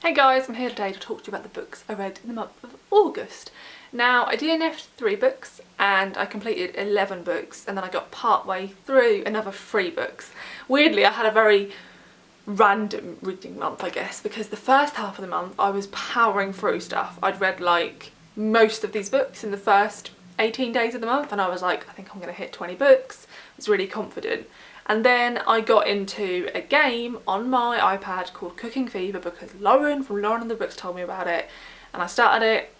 Hey guys, I'm here today to talk to you about the books I read in the month of August. Now, I DNF'd 3 books and I completed 11 books, and then I got part way through another 3 books. Weirdly, I had a very random reading month, I guess, because the first half of the month I was powering through stuff. I'd read like most of these books in the first 18 days of the month, and I was like, I think I'm going to hit 20 books. I was really confident. And then I got into a game on my iPad called Cooking Fever because Lauren from Lauren and the Books told me about it, and I started it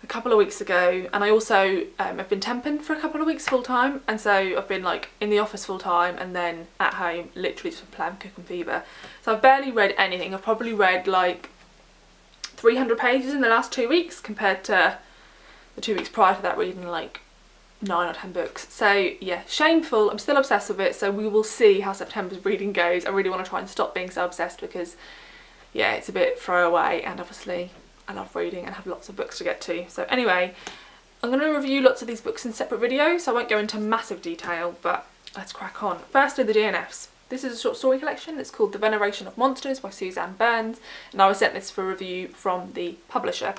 a couple of weeks ago. And I also have been temping for a couple of weeks full time, and so I've been like in the office full time and then at home literally just playing Cooking Fever. So I've barely read anything. I've probably read like 300 pages in the last 2 weeks compared to the 2 weeks prior to that reading like 9 or 10 books. So yeah, shameful. I'm still obsessed with it, so we will see how September's reading goes. I really want to try and stop being so obsessed because yeah, it's a bit throwaway, and obviously I love reading and have lots of books to get to. So anyway, I'm going to review lots of these books in separate videos, so I won't go into massive detail, but let's crack on. Firstly, the DNFs. This is a short story collection. It's called The Veneration of Monsters by Suzanne Burns, and I was sent this for review from the publisher.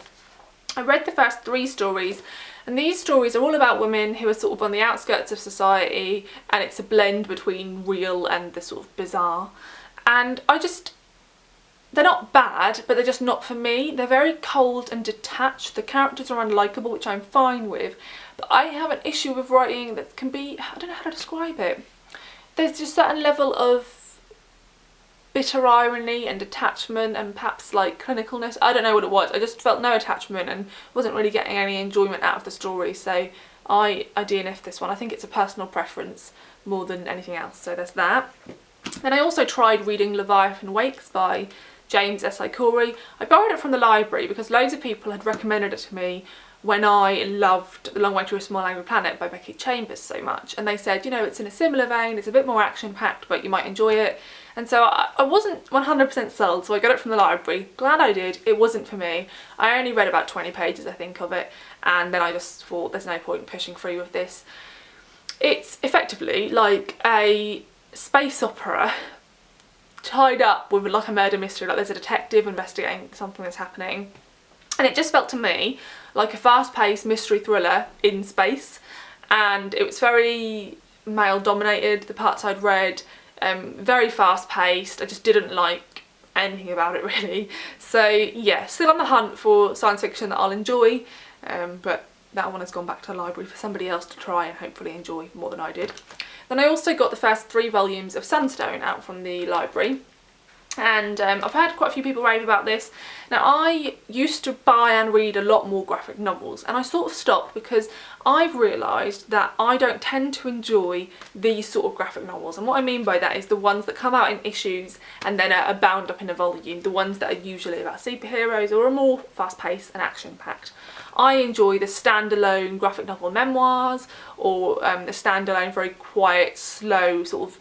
I read the first 3 stories, and these stories are all about women who are sort of on the outskirts of society, and it's a blend between real and the sort of bizarre. And they're not bad, but they're just not for me. They're very cold and detached. The characters are unlikable, which I'm fine with, but I have an issue with writing that can be, I don't know how to describe it. There's just a certain level of bitter irony and detachment and perhaps like clinicalness. I don't know what it was. I just felt no attachment and wasn't really getting any enjoyment out of the story, so I DNF'd this one. I think it's a personal preference more than anything else, so there's that. Then I also tried reading Leviathan Wakes by James S. Corey. I borrowed it from the library because loads of people had recommended it to me when I loved The Long Way to a Small Angry Planet by Becky Chambers so much, and they said, you know, it's in a similar vein, it's a bit more action packed, but you might enjoy it. And so I wasn't 100% sold, so I got it from the library. Glad I did. It wasn't for me. I only read about 20 pages, I think, of it, and then I just thought there's no point pushing through with this. It's effectively like a space opera tied up with like a murder mystery, like there's a detective investigating something that's happening. And it just felt to me like a fast-paced mystery thriller in space, and it was very male-dominated, the parts I'd read, very fast-paced. I just didn't like anything about it really. So yeah, still on the hunt for science fiction that I'll enjoy, but that one has gone back to the library for somebody else to try and hopefully enjoy more than I did. Then I also got the first 3 volumes of Sunstone out from the library. And I've heard quite a few people rave about this. Now, I used to buy and read a lot more graphic novels, and I sort of stopped because I've realised that I don't tend to enjoy these sort of graphic novels. And what I mean by that is the ones that come out in issues and then are bound up in a volume, the ones that are usually about superheroes or are more fast-paced and action-packed. I enjoy the standalone graphic novel memoirs, or the standalone, very quiet, slow, sort of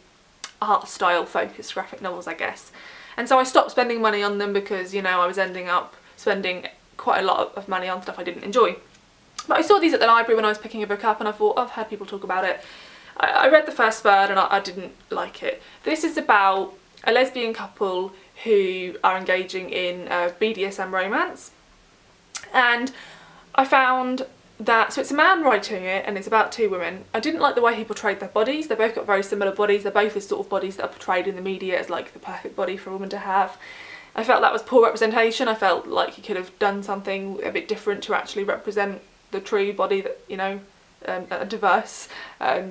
art style focused graphic novels, I guess. And so I stopped spending money on them because, you know, I was ending up spending quite a lot of money on stuff I didn't enjoy. But I saw these at the library when I was picking a book up, and I thought, oh, I've heard people talk about it. I read the first third and I didn't like it. This is about a lesbian couple who are engaging in a BDSM romance, and I found that, so it's a man writing it and it's about 2 women. I didn't like the way he portrayed their bodies. They've both got very similar bodies. They're both the sort of bodies that are portrayed in the media as like the perfect body for a woman to have. I felt that was poor representation. I felt like he could have done something a bit different to actually represent the true body that, you know, a diverse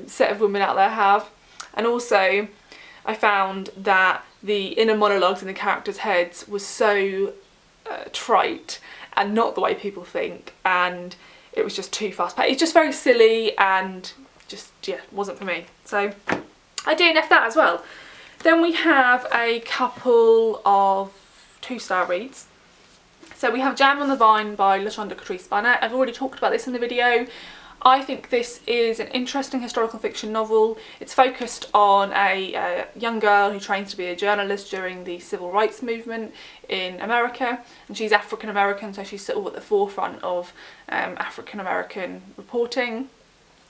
set of women out there have. And also I found that the inner monologues in the characters' heads was so trite and not the way people think, and it was just too fast-paced. It's just very silly and just, yeah, wasn't for me. So I DNF'd that as well. Then we have a couple of 2-star reads. So we have Jam on the Vine by LaShonda Catrice Barnett. I've already talked about this in the video. I think this is an interesting historical fiction novel. It's focused on a young girl who trains to be a journalist during the civil rights movement in America, and she's African American, so she's sort of at the forefront of African American reporting,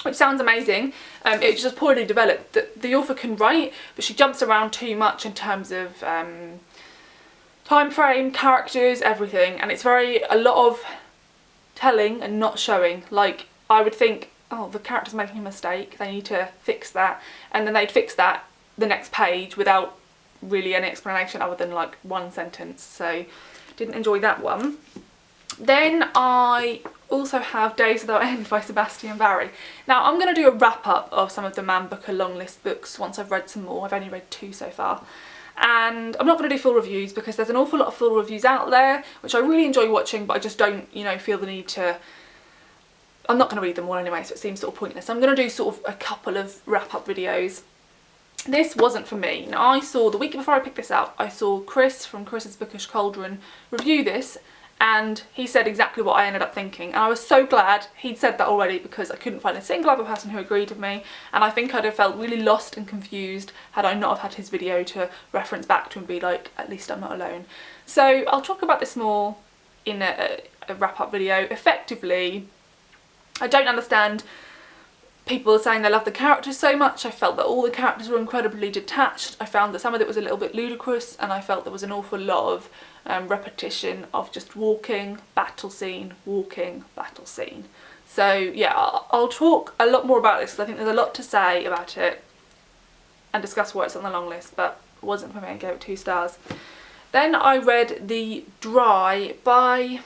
which sounds amazing. It's just poorly developed. The author can write, but she jumps around too much in terms of time frame, characters, everything, and it's a lot of telling and not showing. Like, I would think, oh, the character's making a mistake, they need to fix that, and then they'd fix that the next page without really any explanation other than like one sentence. So didn't enjoy that one. Then I also have Days Without End by Sebastian Barry. Now I'm going to do a wrap up of some of the Man Booker long list books once I've read some more. I've only read 2 so far. And I'm not going to do full reviews because there's an awful lot of full reviews out there, which I really enjoy watching, but I just don't, you know, feel the need to. I'm not going to read them all anyway, so it seems sort of pointless. I'm going to do sort of a couple of wrap up videos. This wasn't for me. Now I saw, the week before I picked this up, I saw Chris from Chris's Bookish Cauldron review this, and he said exactly what I ended up thinking, and I was so glad he'd said that already because I couldn't find a single other person who agreed with me, and I think I'd have felt really lost and confused had I not have had his video to reference back to and be like, at least I'm not alone. So I'll talk about this more in a wrap-up video. Effectively, I don't understand people saying they love the characters so much. I felt that all the characters were incredibly detached. I found that some of it was a little bit ludicrous, and I felt there was an awful lot of repetition of just walking, battle scene, walking, battle scene. So yeah, I'll talk a lot more about this because I think there's a lot to say about it and discuss why it's on the long list, but it wasn't for me. I gave it 2 stars. Then I read The Dry by,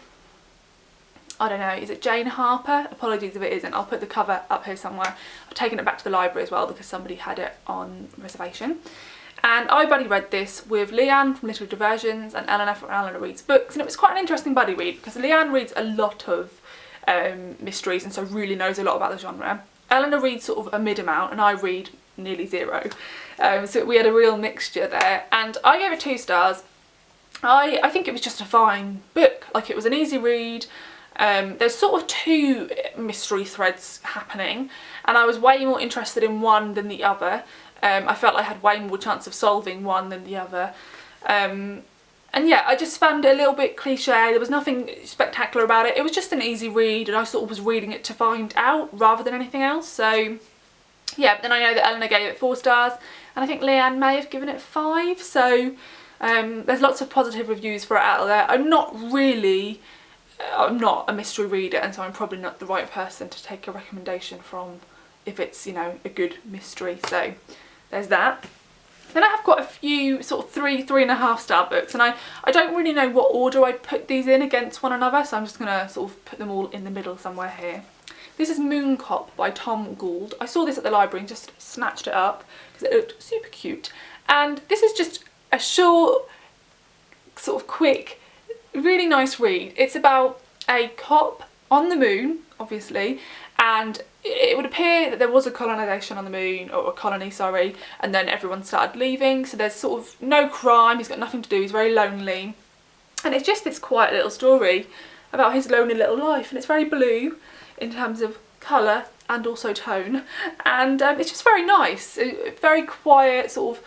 I don't know, is it Jane Harper? Apologies if it isn't, I'll put the cover up here somewhere. I've taken it back to the library as well because somebody had it on reservation. And I buddy read this with Leanne from Literary Diversions and Eleanor from Eleanor Reads Books, and it was quite an interesting buddy read because Leanne reads a lot of mysteries and so really knows a lot about the genre. Eleanor reads sort of a mid amount and I read nearly 0. So we had a real mixture there, and I gave it 2 stars. I think it was just a fine book. Like, it was an easy read. There's sort of 2 mystery threads happening, and I was way more interested in one than the other. I felt I had way more chance of solving one than the other. And yeah, I just found it a little bit cliche. There was nothing spectacular about it. It was just an easy read, and I sort of was reading it to find out rather than anything else. So yeah, but then I know that Eleanor gave it 4 stars, and I think Leanne may have given it 5. So there's lots of positive reviews for it out there. I'm not a mystery reader, and so I'm probably not the right person to take a recommendation from if it's, you know, a good mystery. So there's that. Then I have quite a few sort of 3.5 star books, and I don't really know what order I'd put these in against one another, so I'm just going to sort of put them all in the middle somewhere here. This is Moon Cop by Tom Gould. I saw this at the library and just snatched it up because it looked super cute. And this is just a short, sort of quick, really nice read. It's about a cop on the moon, obviously, and it would appear that there was a colonisation on the moon, or a colony, sorry, and then everyone started leaving, so there's sort of no crime, he's got nothing to do, he's very lonely, and it's just this quiet little story about his lonely little life, and it's very blue in terms of colour and also tone, and it's just very nice, very quiet, sort of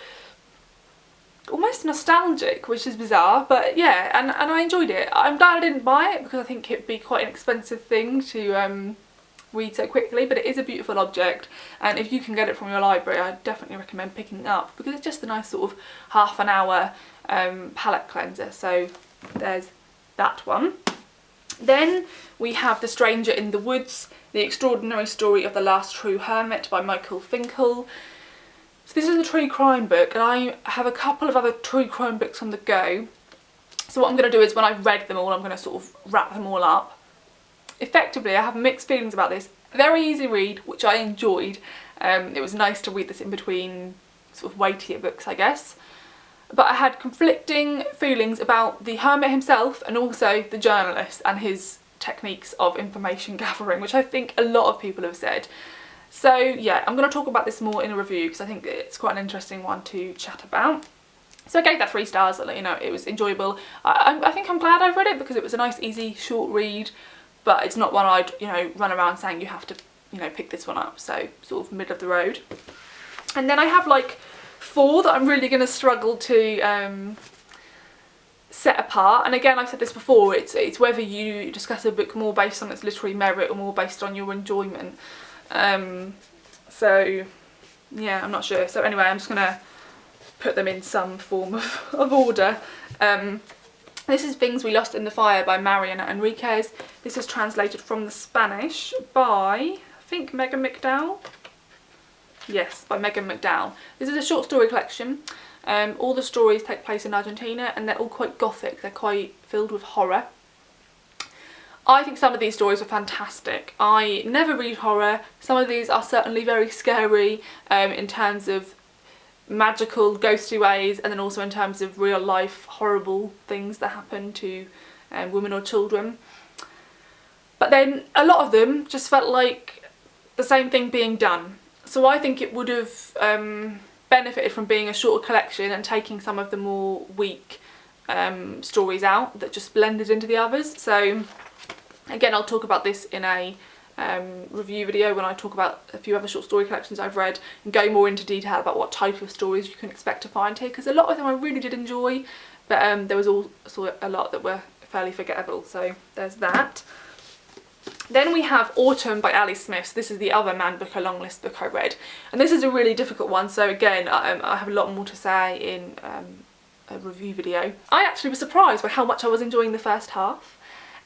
almost nostalgic, which is bizarre, but yeah, and I enjoyed it. I'm glad I didn't buy it because I think it'd be quite an expensive thing to read so quickly, but it is a beautiful object, and if you can get it from your library, I definitely recommend picking it up because it's just a nice sort of half-an-hour palette cleanser. So there's that one. Then we have The Stranger in the Woods, The Extraordinary Story of the Last True Hermit by Michael Finkel. So this is a true crime book, and I have a couple of other true crime books on the go. So what I'm going to do is, when I've read them all, I'm going to sort of wrap them all up. Effectively, I have mixed feelings about this. Very easy read, which I enjoyed. It was nice to read this in between sort of weightier books, I guess. But I had conflicting feelings about the hermit himself and also the journalist and his techniques of information gathering, which I think a lot of people have said. So yeah, I'm going to talk about this more in a review because I think it's quite an interesting one to chat about. So I gave that 3 stars. You know, it was enjoyable. I think I'm glad I read it because it was a nice, easy, short read. But it's not one I'd, you know, run around saying you have to, you know, pick this one up. So sort of middle of the road. And then I have like 4 that I'm really going to struggle to set apart. And again, I've said this before, it's whether you discuss a book more based on its literary merit or more based on your enjoyment. So yeah, I'm not sure. So anyway, I'm just going to put them in some form of order. This is Things We Lost in the Fire by Mariana Enriquez. This is translated from the Spanish by, I think, Megan McDowell. Yes, by Megan McDowell. This is a short story collection. All the stories take place in Argentina and they're all quite gothic. They're quite filled with horror. I think some of these stories are fantastic. I never read horror. Some of these are certainly very scary in terms of magical, ghostly ways, and then also in terms of real life horrible things that happen to women or children. But then a lot of them just felt like the same thing being done. So I think it would have benefited from being a shorter collection and taking some of the more weak stories out that just blended into the others. So again, I'll talk about this in a review video when I talk about a few other short story collections I've read and go more into detail about what type of stories you can expect to find here, because a lot of them I really did enjoy, but there was also a lot that were fairly forgettable, so there's that. Then we have Autumn by Ali Smith. This is the other Man Booker long list book I read, and this is a really difficult one, so again I have a lot more to say in a review video. I actually was surprised by how much I was enjoying the first half,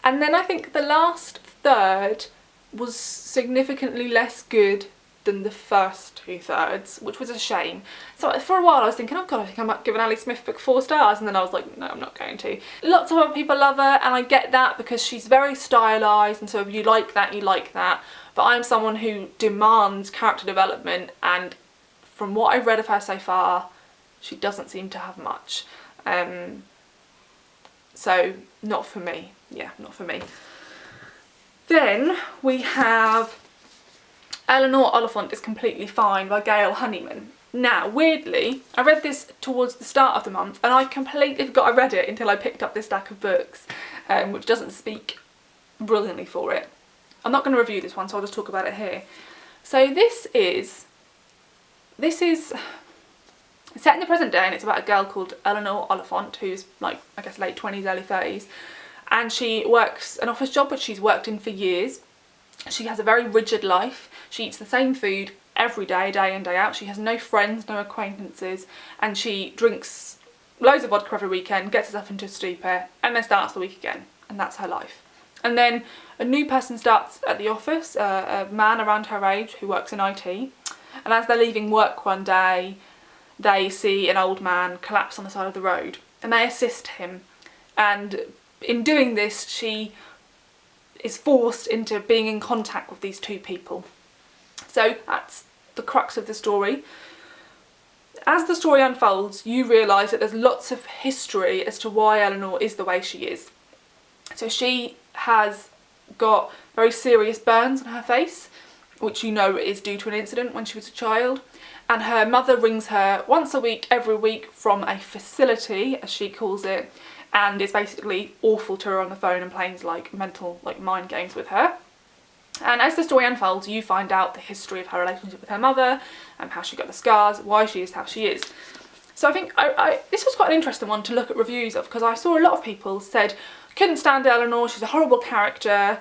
and then I think the last third was significantly less good than the first 2/3, which was a shame. So for a while I was thinking, oh god, I think I might give an Ali Smith book 4 stars, and then I was like, no, I'm not going to. Lots of other people love her, and I get that because she's very stylised, and so if you like that, you like that. But I'm someone who demands character development, and from what I've read of her so far, she doesn't seem to have much. So not for me. Yeah, not for me. Then we have Eleanor Oliphant is Completely Fine by Gail Honeyman. Now, weirdly, I read this towards the start of the month and I completely forgot I read it until I picked up this stack of books, which doesn't speak brilliantly for it. I'm not going to review this one, so I'll just talk about it here. So this is set in the present day, and it's about a girl called Eleanor Oliphant who's like, I guess, late 20s, early 30s. And she works an office job which she's worked in for years. She has a very rigid life. She eats the same food every day, day in, day out. She has no friends, no acquaintances, and she drinks loads of vodka every weekend, gets herself into a stupor, and then starts the week again. And that's her life. And then a new person starts at the office, a man around her age who works in IT. And as they're leaving work one day, they see an old man collapse on the side of the road, and they assist him. And in doing this, she is forced into being in contact with these two people. So that's the crux of the story. As the story unfolds, you realise that there's lots of history as to why Eleanor is the way she is. So she has got very serious burns on her face, which you know is due to an incident when she was a child. And her mother rings her once a week, every week, from a facility, as she calls it, and is basically awful to her on the phone and plays like mental, like mind games with her. And as the story unfolds, you find out the history of her relationship with her mother, and how she got the scars, why she is how she is. So I think this was quite an interesting one to look at reviews of, because I saw a lot of people said, couldn't stand Eleanor, she's a horrible character,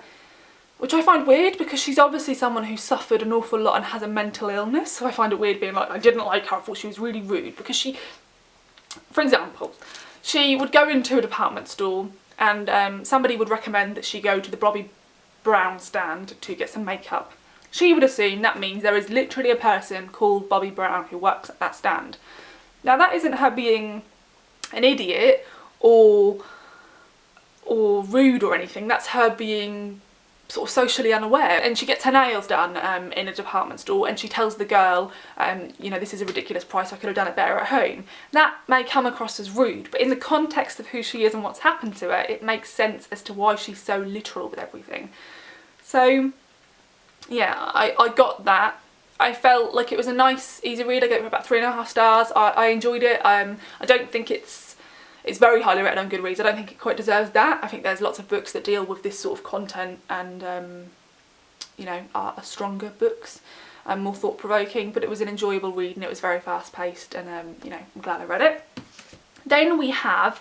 which I find weird because she's obviously someone who suffered an awful lot and has a mental illness. So I find it weird being like, I didn't like her, I thought she was really rude, because she, for example, she would go into a department store and somebody would recommend that she go to the Bobbi Brown stand to get some makeup. She would assume that means there is literally a person called Bobbi Brown who works at that stand. Now that isn't her being an idiot or rude or anything, that's her being sort of socially unaware. And she gets her nails done in a department store, and she tells the girl, you know, this is a ridiculous price, I could have done it better at home. That may come across as rude, but in the context of who she is and what's happened to her, it makes sense as to why she's so literal with everything. So yeah, I got that. I felt like it was a nice, easy read. I gave it about 3.5 stars. I enjoyed it. I don't think it's very highly rated on Goodreads. I don't think it quite deserves that. I think there's lots of books that deal with this sort of content and, you know, are stronger books and more thought-provoking, but it was an enjoyable read and it was very fast-paced, and, you know, I'm glad I read it. Then we have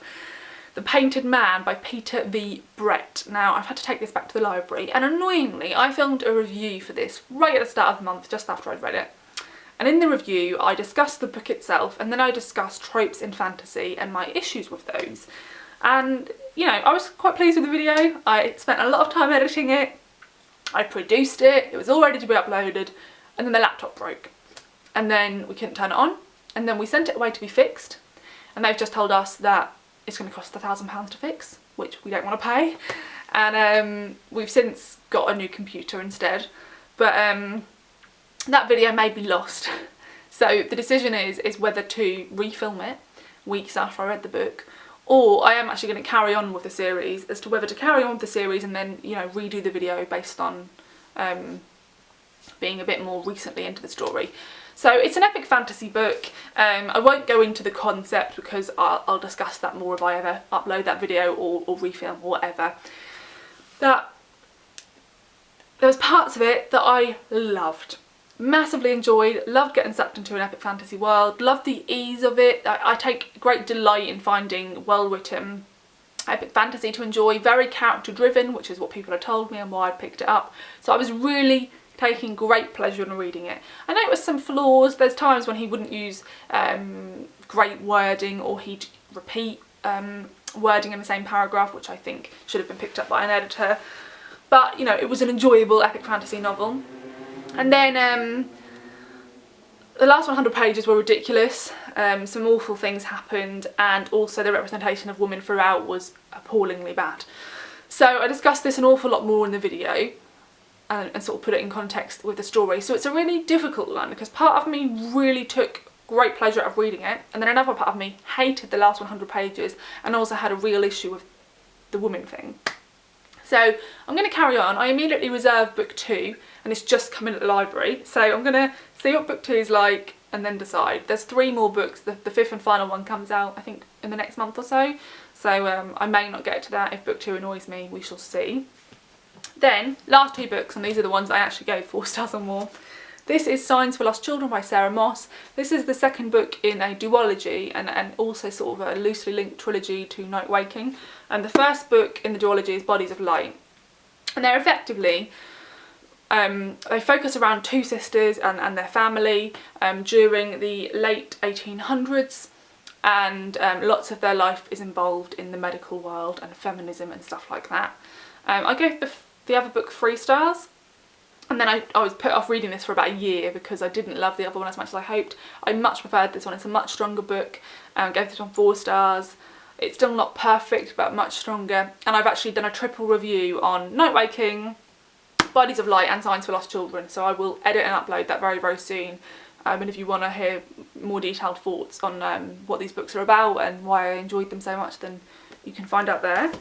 The Painted Man by Peter V. Brett. Now, I've had to take this back to the library, and annoyingly, I filmed a review for this right at the start of the month, just after I'd read it. And in the review, I discussed the book itself, and then I discussed tropes in fantasy and my issues with those. and you know, I was quite pleased with the video. I spent a lot of time editing it, I produced it, it was all ready to be uploaded, and then the laptop broke. And then we couldn't turn it on, and then we sent it away to be fixed, and they've just told us that it's going to cost £1,000 to fix, which we don't want to pay. And we've since got a new computer instead, but that video may be lost. So the decision is whether to refilm it weeks after I read the book, or I am actually going to carry on with the series, as to whether to carry on with the series and then, you know, redo the video based on being a bit more recently into the story. So it's an epic fantasy book. I won't go into the concept because I'll discuss that more if I ever upload that video or refilm or whatever. There was parts of it that I loved. Massively enjoyed, loved getting sucked into an epic fantasy world, loved the ease of it. I take great delight in finding well-written epic fantasy to enjoy, very character driven, which is what people have told me and why I picked it up. So I was really taking great pleasure in reading it. I noticed some flaws. There's times when he wouldn't use great wording, or he'd repeat wording in the same paragraph, which I think should have been picked up by an editor. But you know, it was an enjoyable epic fantasy novel. And then the last 100 pages were ridiculous. Some awful things happened, and also the representation of women throughout was appallingly bad. So I discussed this an awful lot more in the video and sort of put it in context with the story. So it's a really difficult one because part of me really took great pleasure out of reading it, and then another part of me hated the last 100 pages and also had a real issue with the woman thing. So I'm going to carry on. I immediately reserved book 2, and it's just come in at the library. So I'm going to see what book 2 is like and then decide. There's 3 more books. The 5th and final one comes out, I think, in the next month or so. So I may not get to that. If book 2 annoys me, we shall see. Then, last 2 books, and these are the ones I actually gave 4 stars or more. This is Signs for Lost Children by Sarah Moss. This is the second book in a duology, and also sort of a loosely linked trilogy to Night Waking. And the first book in the duology is Bodies of Light. And they're effectively, they focus around 2 sisters and their family during the late 1800s. And lots of their life is involved in the medical world and feminism and stuff like that. I gave the other book 3 stars. And then I was put off reading this for about a year because I didn't love the other one as much as I hoped. I much preferred this one. It's a much stronger book. Gave this one 4 stars. It's still not perfect, but much stronger. And I've actually done a triple review on Night Waking, Bodies of Light and Signs for Lost Children. So I will edit and upload that very, very soon. And if you want to hear more detailed thoughts on what these books are about and why I enjoyed them so much, then you can find out there.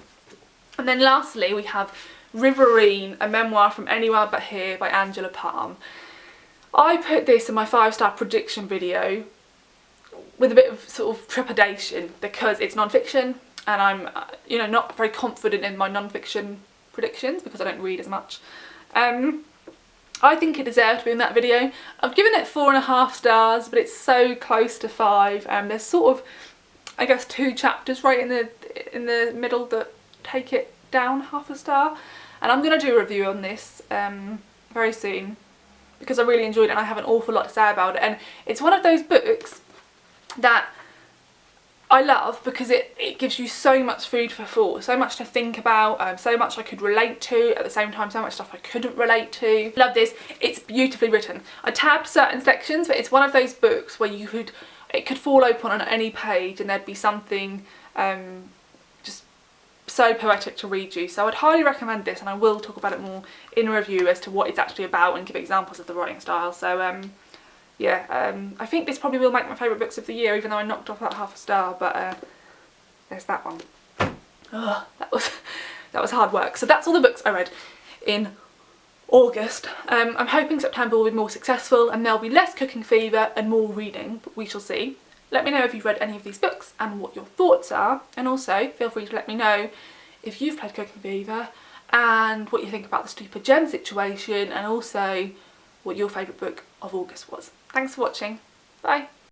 And then lastly, we have Riverine, a memoir from Anywhere But Here by Angela Palm. I put this in my 5-star prediction video with a bit of sort of trepidation because it's non-fiction, and I'm you know, not very confident in my non-fiction predictions because I don't read as much. I think it deserved to be in that video. I've given it 4.5 stars, but it's so close to 5. There's sort of, I guess, 2 chapters right in the middle that take it down 0.5 star. And I'm going to do a review on this very soon because I really enjoyed it and I have an awful lot to say about it. And it's one of those books that I love because it gives you so much food for thought, so much to think about, so much I could relate to, at the same time so much stuff I couldn't relate to. Love this. It's beautifully written. I tabbed certain sections, but it's one of those books where it could fall open on any page and there'd be something so poetic to read you. So I'd highly recommend this, and I will talk about it more in a review as to what it's actually about and give examples of the writing style. So yeah, I think this probably will make my favourite books of the year, even though I knocked off that 0.5 star, but there's that one. Oh, that was hard work. So that's all the books I read in August. I'm hoping September will be more successful and there'll be less cooking fever and more reading, but we shall see. Let me know if you've read any of these books and what your thoughts are, and also feel free to let me know if you've played Cooking Fever and what you think about the Stupid Gem situation, and also what your favourite book of August was. Thanks for watching. Bye.